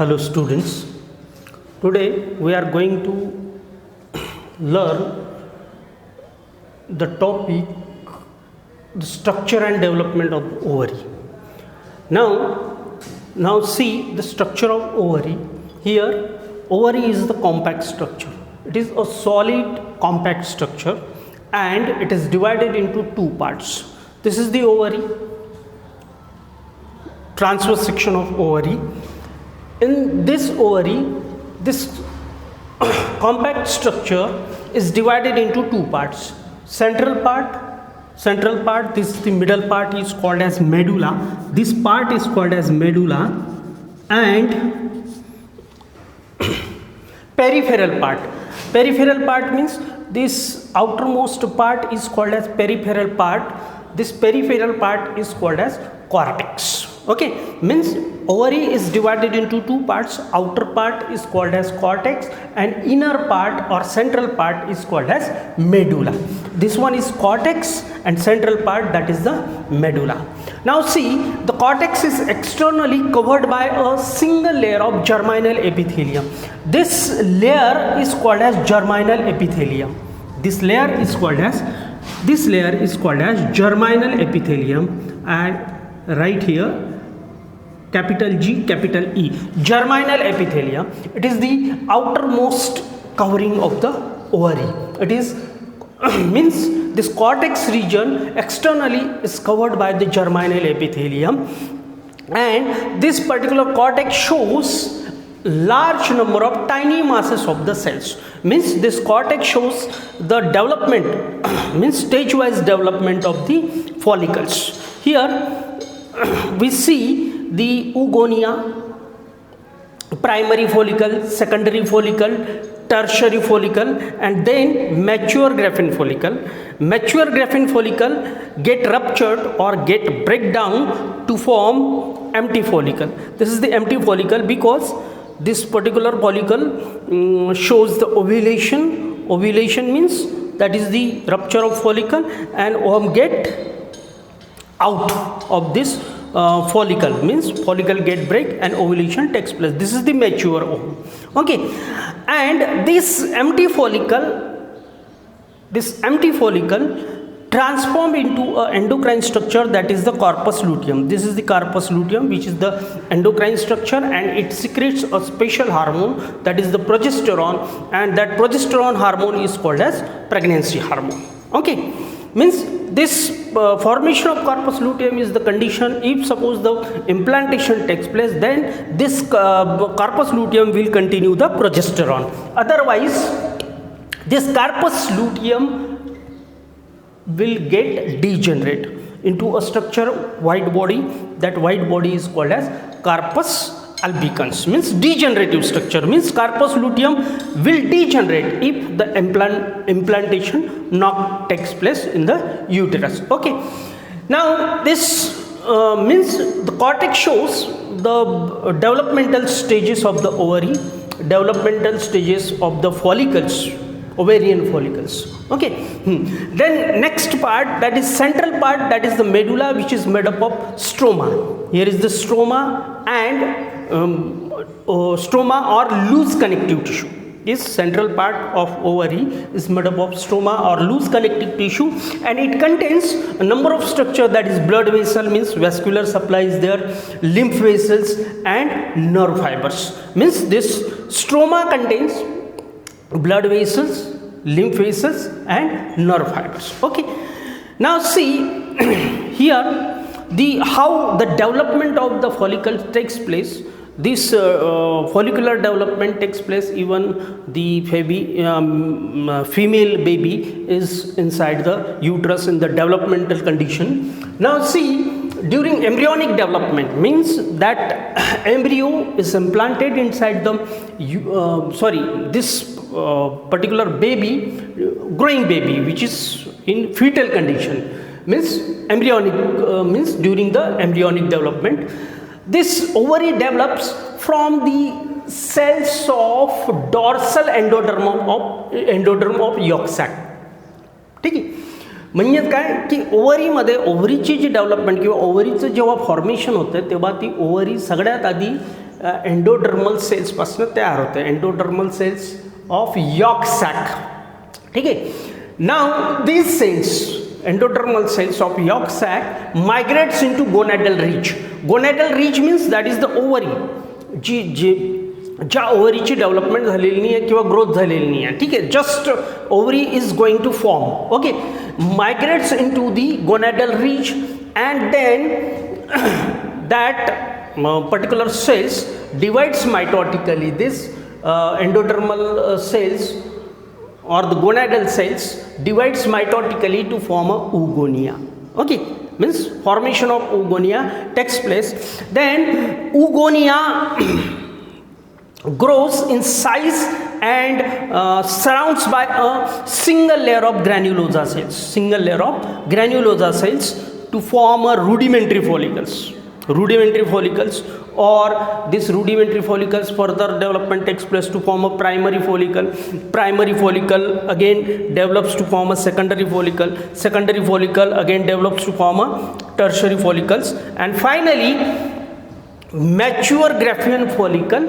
Hello students, today we are going to learn the topic the structure and development of ovary. Now see the structure of ovary. Here ovary is the compact structure. It is a solid compact structure and it is divided into two parts. This is the ovary, transverse section of ovary. In this ovary, this compact structure is divided into two parts. Central part, this is the middle part, is called as medulla. This part is called as medulla, and peripheral part. Peripheral part means this outermost part is called as peripheral part. This peripheral part is called as cortex. Okay, means ovary is divided into two parts. Outer part is called as cortex and inner part or central part is called as medulla. This one is cortex and central part, that is the medulla. Now see, the cortex is externally covered by a single layer of germinal epithelium. This layer is called as germinal epithelium. This layer is called as germinal epithelium, and right here capital G, capital E, germinal epithelium. It is the outermost covering of the ovary. It is means this cortex region externally is covered by the germinal epithelium, and this particular cortex shows large number of tiny masses of the cells. Means this cortex shows the development means stage wise development of the follicles. Here we see the oogonia, primary follicle, secondary follicle, tertiary follicle, and then mature graphene follicle. Mature graphene follicle get ruptured or get breakdown to form empty follicle. This is the empty follicle because this particular follicle shows the ovulation. Ovulation means that is the rupture of follicle, and ovum get out of this follicle, means follicle get break and ovulation takes place. This is the mature ovum. Okay, and this empty follicle transform into a endocrine structure, that is the corpus luteum. This is the corpus luteum, which is the endocrine structure, and it secretes a special hormone, that is the progesterone, and that progesterone hormone is called as pregnancy hormone. Okay, means this formation of corpus luteum is the condition. If suppose the implantation takes place, then this corpus luteum will continue the progesterone. Otherwise, this corpus luteum will get degenerate into a structure, white body. That white body is called as corpus albicans, means degenerative structure. Means corpus luteum will degenerate if the implantation not takes place in the uterus. Okay, now this means the cortex shows the developmental stages of the ovary, developmental stages of the follicles, ovarian follicles. Okay, then next part, that is central part, that is the medulla, which is made up of stroma. Here is the stroma, and stroma or loose connective tissue. This central part of ovary is made up of stroma or loose connective tissue, and it contains a number of structure, that is blood vessel, means vascular supply is there, lymph vessels and nerve fibers. Means this stroma contains blood vessels, lymph vessels and nerve fibers. Okay, now see here how the development of the follicle takes place. This follicular development takes place even the female baby is inside the uterus in the developmental condition. Now see, during embryonic development, means that embryo is implanted inside the this particular baby, growing baby, which is in fetal condition, means embryonic, means during the embryonic development, this ovary develops from the cells of dorsal endoderm of yolk sac. ठीक आहे, म्हणजे काय की ओव्हरीमध्ये ओव्हरीची जी development किंवा ओव्हरीचं जेव्हा formation होतं तेव्हा ती ओव्हरी सगळ्यात आधी एंडोडर्मल सेल्स पासून तयार होते. Endodermal cells of yolk sac. ठीक आहे. नाव these cells, endodermal cells of yolk sac migrates into gonadal ridge. Gonadal ridge means that is the ovary, ज्या ओव्हरीची डेव्हलपमेंट झालेली नाही आहे किंवा ग्रोथ झालेली नाही आहे. ठीक आहे. Just ovary is going to form. Okay. Migrates into the gonadal ridge and then that particular cells divides mitotically. This endodermal cells or the gonadal cells divides mitotically to form a oogonia. Okay, means formation of oogonia takes place. Then oogonia grows in size and surrounds by a single layer of granulosa cells. Single layer of granulosa cells to form a rudimentary follicles. Rudimentary follicles, or this rudimentary follicles further development takes place to form a primary follicle. Primary follicle again develops to form a secondary follicle. Secondary follicle again develops to form a tertiary follicles, and finally mature Graafian follicle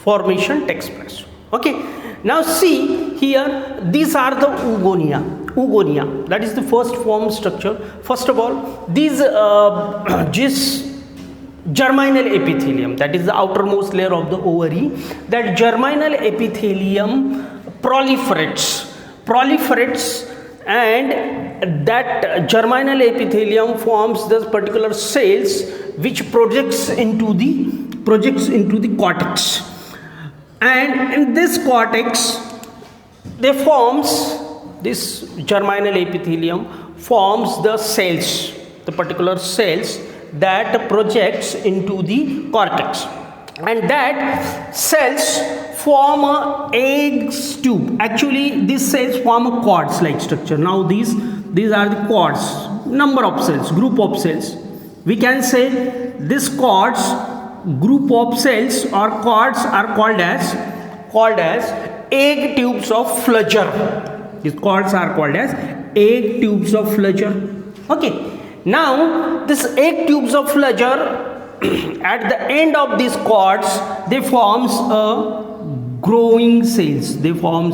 formation takes place. Okay. Now see here, these are the oogonia. Oogonia, that is the first form structure. First of all, these this germinal epithelium, that is the outermost layer of the ovary, that germinal epithelium proliferates, and that germinal epithelium forms this particular cells which projects into the cortex, and in this cortex this germinal epithelium forms the cells, the particular cells that projects into the cortex, and that cells form a egg tube. Actually these cells form a cords like structure. Now these are the cords, number of cells, group of cells. We can say this cords, group of cells or cords are called as egg tubes of Flugger. These cords are called as egg tubes of Flugger. Okay. Now this egg tubes of Flugger at the end of these cords they forms a growing cells. These growing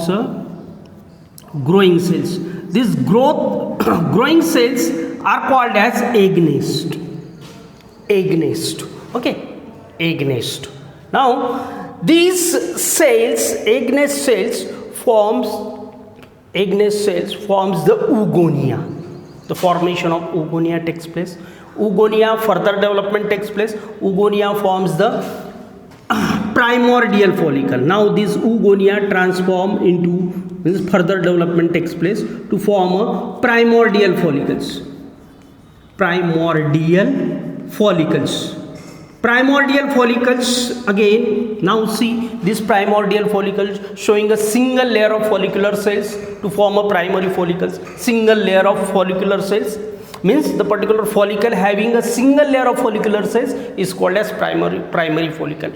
cells are called as egg nest. Okay. Egg nest. Now these cells, egg nest cells forms the oogonia. The formation of oogonia takes place. Oogonia further development takes place. Oogonia forms the primordial follicle. Now this oogonia transform into, means further development takes place to form a primordial follicles. Primordial follicles again. Now see this primordial follicles showing a single layer of follicular cells to form a primary follicles. Single layer of follicular cells means the particular follicle having a single layer of follicular cells is called as primary follicle.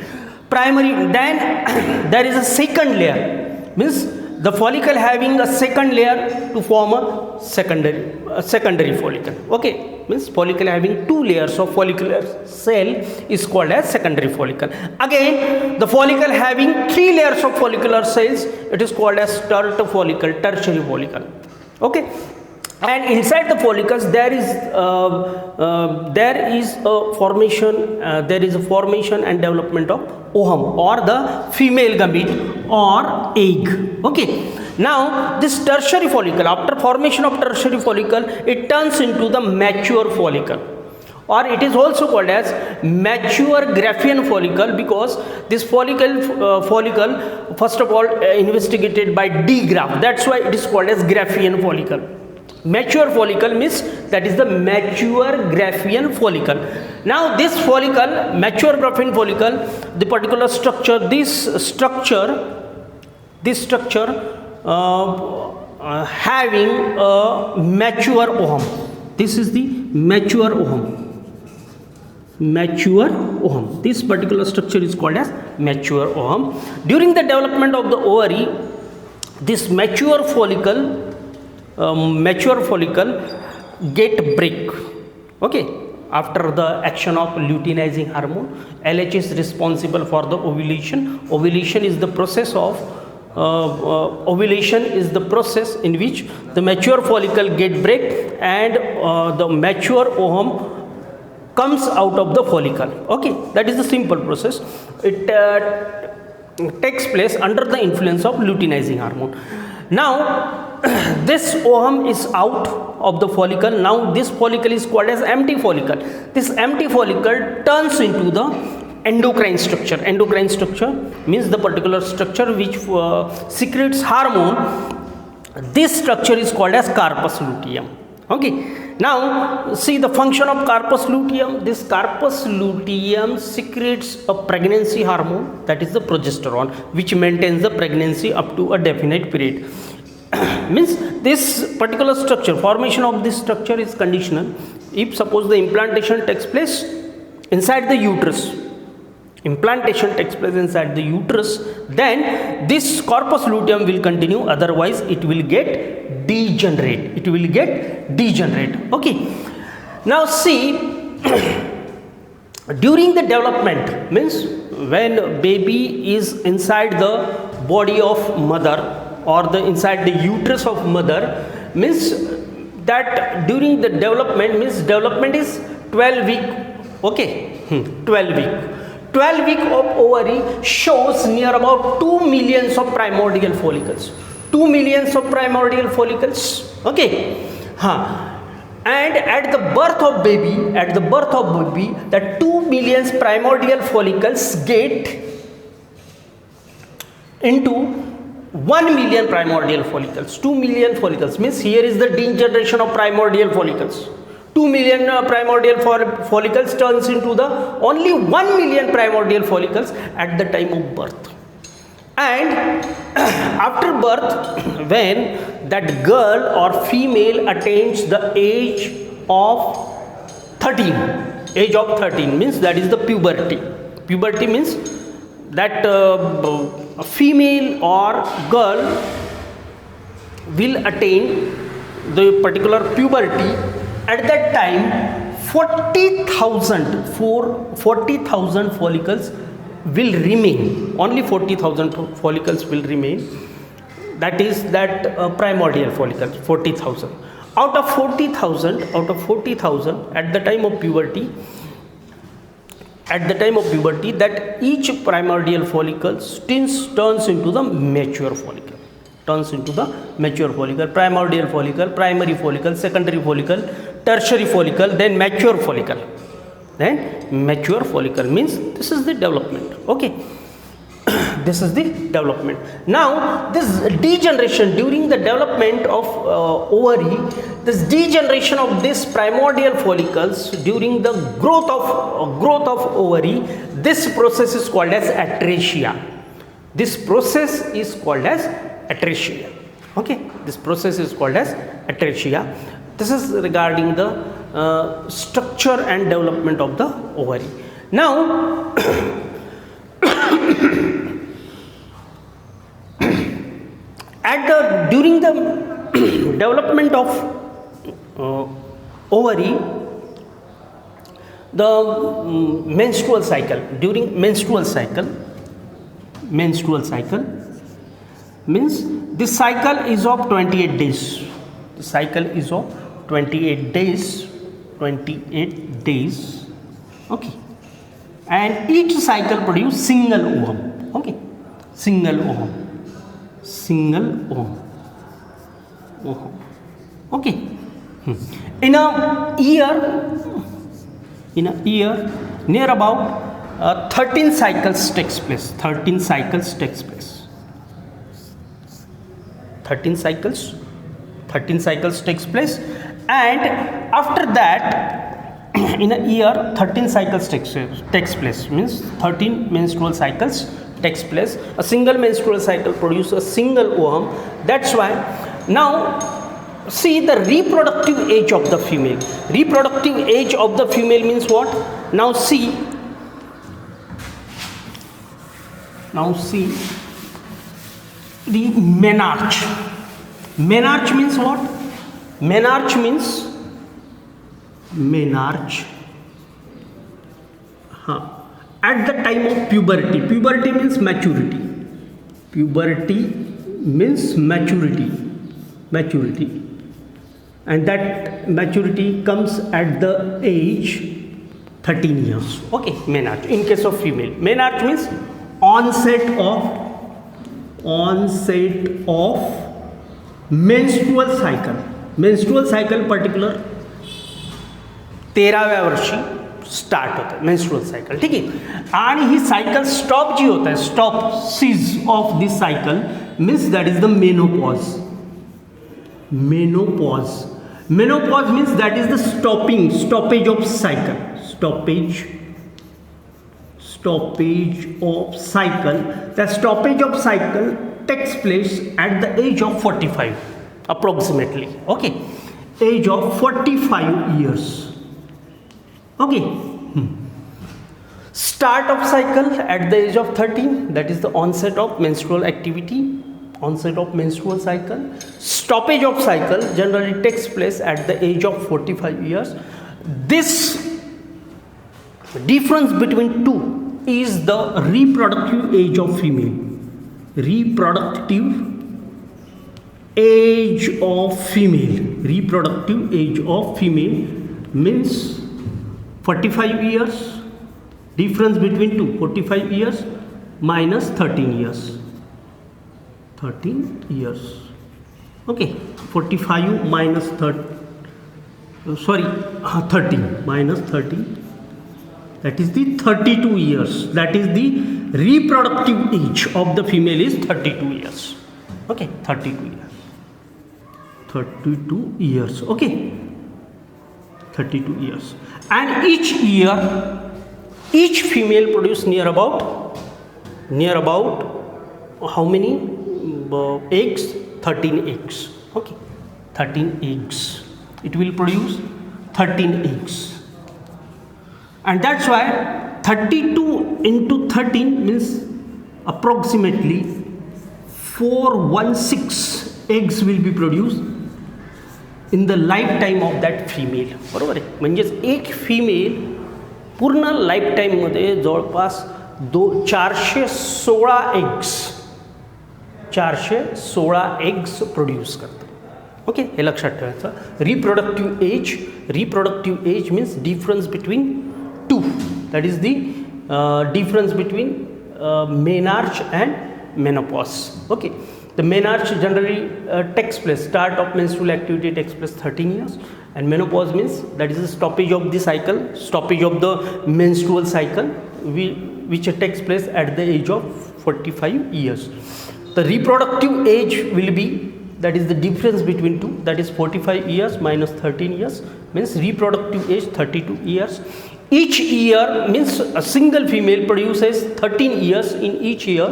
Then there is a second layer, means the follicle having a second layer to form a secondary follicle. Okay, means follicle having two layers of follicular cell is called as secondary follicle. Again the follicle having three layers of follicular cells, it is called as tertiary follicle. Okay. And inside the follicles there is a formation and development of ovum, or the female gamete or egg. Okay. Now this tertiary follicle, after formation of tertiary follicle, it turns into the mature follicle, or it is also called as mature Graafian follicle, because this follicle first of all investigated by D. Graaf. That's why it is called as Graafian follicle. Mature follicle means that is the mature Graafian follicle. Now this follicle, mature Graafian follicle, the particular structure, this structure having a mature ovum. This is the mature ovum. This particular structure is called as mature ovum. During the development of the ovary, this mature follicle get break. Okay, after the action of luteinizing hormone. LH is responsible for the ovulation. Ovulation is the process in which the mature follicle get break and the mature ovum comes out of the follicle. Okay, that is the simple process. It takes place under the influence of luteinizing hormone. Now this ovum is out of the follicle. Now this follicle is called as empty follicle. This empty follicle turns into the endocrine structure. Endocrine structure means the particular structure which secretes hormone. This structure is called as corpus luteum. Okay. Now see the function of corpus luteum. This corpus luteum secretes a pregnancy hormone, that is the progesterone, which maintains the pregnancy up to a definite period. Means this particular structure, formation of this structure is conditional. If suppose the implantation takes place inside the uterus, then this corpus luteum will continue, otherwise it will get degenerate. Okay. Now see, during the development, means when baby is inside the body of mother or the inside the uterus of mother, means that during the development, means development is 12 week. Okay, 12 week of ovary shows near about 2 millions of primordial follicles. 2 millions of primordial follicles. Okay. And at the birth of baby, that 2 millions primordial follicles get into 1 million primordial follicles. 2 million follicles means here is the degeneration of primordial follicles. 2 million primordial follicles turns into the only 1 million primordial follicles at the time of birth. And after birth, when that girl or female attains the age of 13 means that is the puberty. Puberty means that a female or girl will attain the particular puberty. At that time 40,000 follicles will remain. Only 40,000 follicles will remain. That is that primordial follicles, 40,000. Out of 40,000 at the time of puberty, that each primordial follicle turns into the mature follicle. Primordial follicle, primary follicle, secondary follicle, tertiary follicle, then mature follicle. Means this is the development. Okay. This is the development. Now this degeneration during the development of ovary, this degeneration of this primordial follicles during the growth of ovary, this process is called as atresia. Okay, this process is called as atresia. This is regarding the structure and development of the ovary. Now during the development of ovary, the menstrual cycle, means this cycle is of 28 days. The cycle is of 28 days. Okay, and each cycle produce single ovum. Okay, single ovum. Okay. In a year near about 13 cycles takes place. 13 cycles takes place, and after that in a year 13 cycles takes place, means 13 menstrual cycles takes place. A single menstrual cycle produces a single ovum. That's why now see the reproductive age of the female. Reproductive age of the female means what? Now see the menarche. Menarche means what? Menarche at the time of puberty. Puberty means maturity. Puberty means maturity. And that maturity comes at the age 13 years. Okay, menarche. In case of female, menarche means onset of menstrual cycle. Menstrual cycle particular 13व्या वर्षी start होतं आहे menstrual cycle. ठीक आहे. आणि ही cycle stop जी होत आहे, stop ceases of this cycle means that is the menopause. Menopause means that is the stoppage of cycle. Stoppage of cycle. The stoppage of cycle takes place at the age of 45 approximately. Okay, age of 45 years. Okay. Start of cycle at the age of 13, that is the onset of menstrual activity, onset of menstrual cycle. Stoppage of cycle generally takes place at the age of 45 years. This difference between two is the reproductive age of female. Reproductive age of female means 45 years. Difference between two, 45 years minus 13 years. 13 years. Okay, 45 minus 13 minus 13, that is the 32 years. That is the reproductive age of the female is 32 years. Okay, 32 years. Okay, 32 years. And each year each female produce near about how many eggs? 13 eggs. Okay, 13 eggs. It will produce 13 eggs, and that's why 32 into 13 means approximately 416 eggs will be produced in the lifetime of that female. बरोबर आहे. म्हणजेच एक female पूर्ण लाईफटाईममध्ये जवळपास 416 eggs produce करतात. Okay, हे लक्षात ठेवायचं. Reproductive age means difference between two, that is the difference between menarche and menopause. Okay, the menarche generally takes place, start of menstrual activity takes place 13 years, and menopause means that is the stoppage of the cycle, stoppage of the menstrual cycle, which takes place at the age of 45 years. The reproductive age will be, that is the difference between two, that is 45 years minus 13 years means reproductive age 32 years. Each year means a single female produces 13 years in each year,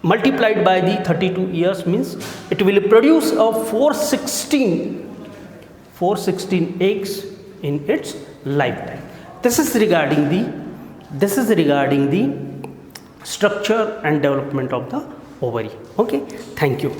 multiplied by the 32 years means it will produce a 416 eggs in its lifetime. This is regarding the structure and development of the ovary. Okay, thank you.